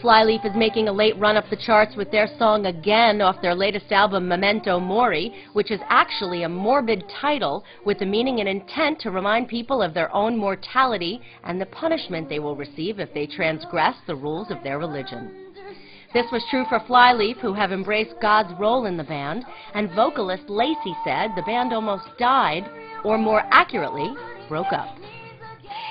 Flyleaf is making a late run up the charts with their song Again off their latest album Memento Mori, which is actually a morbid title with the meaning and intent to remind people of their own mortality and the punishment they will receive if they transgress the rules of their religion. This was true for Flyleaf, who have embraced God's role in the band, and vocalist Lacey said the band almost died, or more accurately, broke up.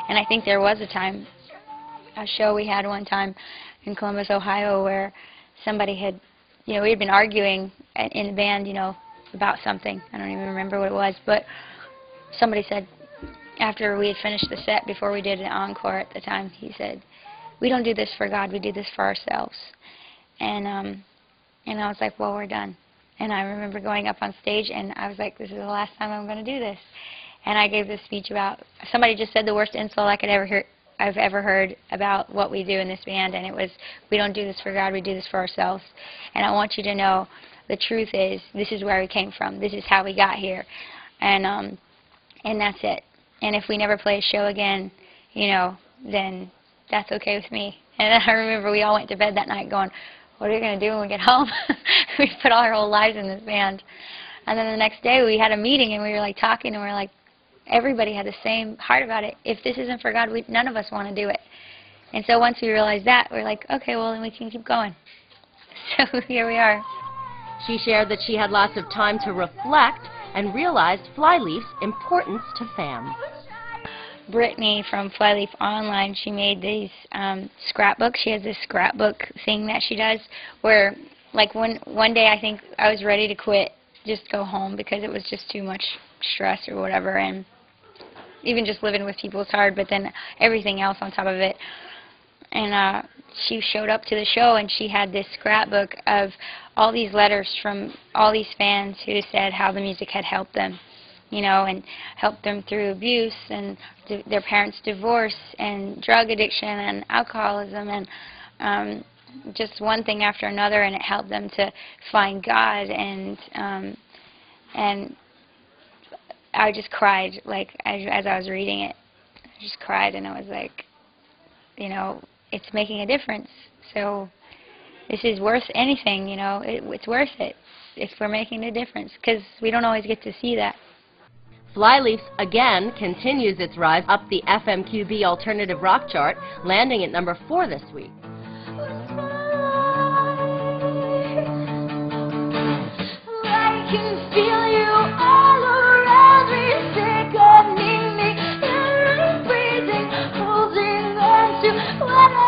And I think there was a show we had one time in Columbus, Ohio, where somebody had, we had been arguing in the band, about something. I don't even remember what it was, but somebody said, after we had finished the set, before we did an encore at the time, he said, "We don't do this for God, we do this for ourselves." And I was like, well, we're done. And I remember going up on stage, and I was like, this is the last time I'm going to do this. And I gave this speech about, somebody just said the worst insult I've ever heard about what we do in this band, and it was, we don't do this for God, we do this for ourselves. And I want you to know the truth is, this is where we came from, this is how we got here. And that's it. And if we never play a show again, then that's okay with me. And I remember we all went to bed that night going, what are we going to do when we get home? We put all our whole lives in this band. And then the next day we had a meeting, and we were like talking, and we were like, everybody had the same heart about it. If this isn't for God, none of us want to do it. And so once we realized that, we're like, okay, well, then we can keep going. So here we are. She shared that she had lots of time to reflect and realized Flyleaf's importance to fans. Brittany from Flyleaf Online, she made these scrapbooks. She has this scrapbook thing that she does where, like, one day I think I was ready to quit, just go home because it was just too much stress or whatever, and even just living with people is hard, but then everything else on top of it. And she showed up to the show, and she had this scrapbook of all these letters from all these fans who said how the music had helped them, and helped them through abuse and their parents' divorce and drug addiction and alcoholism and just one thing after another, and it helped them to find God. And I just cried, like, as I was reading it. I just cried, and I was like, it's making a difference. So this is worth anything, it's worth it if we're making a difference, because we don't always get to see that. Flyleaf's Again continues its rise up the FMQB Alternative Rock chart, landing at number 4 this week. I can feel you all around me, sickening me, breathing, holding on to what I